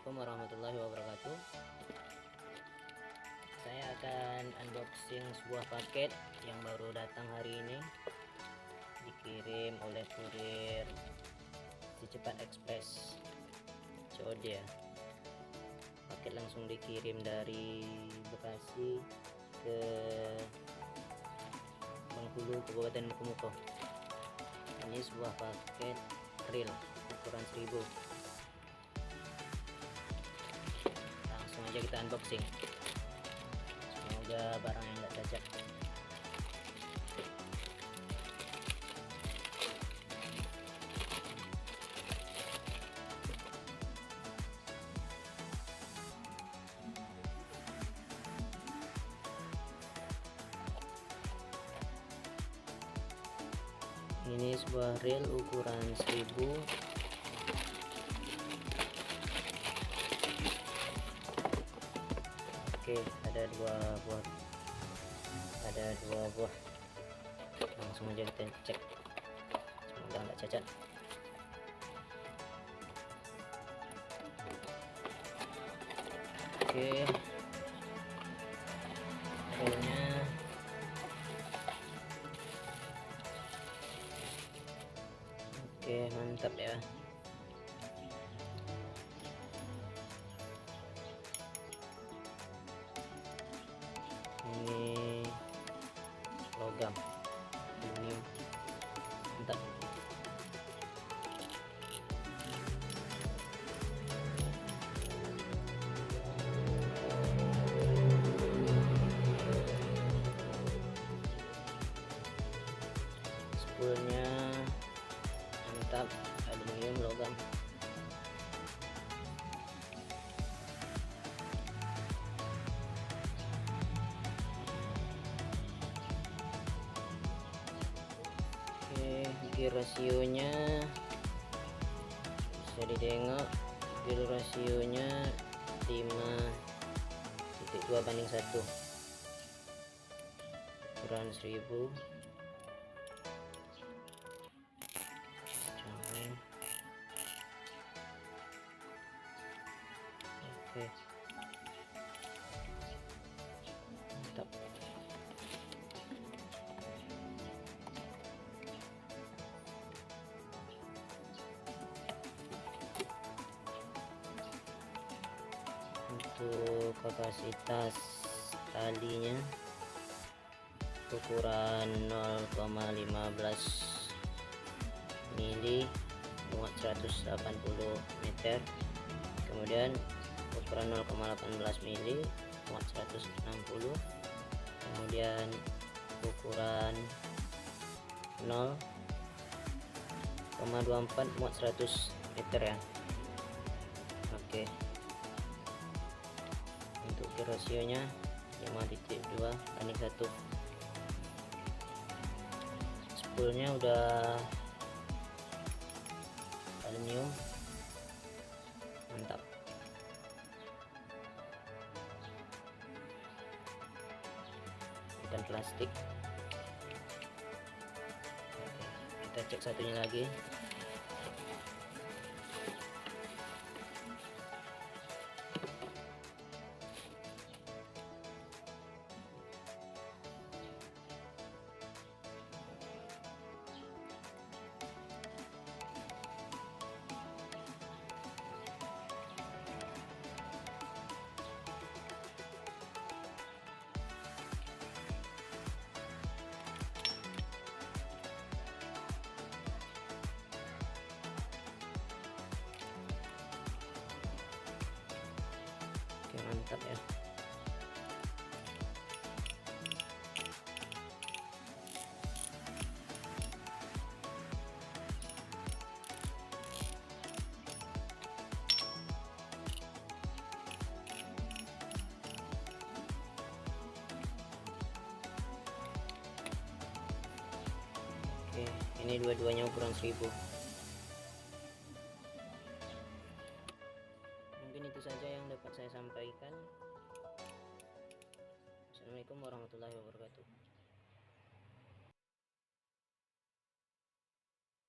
Assalamualaikum warahmatullahi wabarakatuh. Saya akan unboxing sebuah paket yang baru datang hari ini, dikirim oleh kurir Si Cepat Express COD ya. Paket langsung dikirim dari Bekasi ke Bengkulu, Kabupaten Mukomuko. Ini sebuah paket reel ukuran 1000. Langsung aja kita unboxing. Semoga barang yang nggak cacat. Ini sebuah reel ukuran 1000. Oke, ada dua buah. Langsung aja kita cek, semoga nggak cacat. Oke, reelnya oke, mantap ya. Ini logam aluminium, mantap. Spoolnya mantap, aluminium logam. Gear rasionya bisa ditengok, gear rasionya 5.2/1, ukuran 1000. Oke, mantap. Untuk kapasitas talinya ukuran 0,15 mili, muat 180 meter. Kemudian ukuran 0,18 mili, muat 160. Kemudian ukuran 0,24 muat 100 meter ya. Oke, untuk gear rasionya 5.2/1. Spoolnya udah aluminium, mantap. Dan plastik. Oke, kita cek satunya lagi. Oke, mantap ya. Oke, ini dua-duanya ukuran 1000.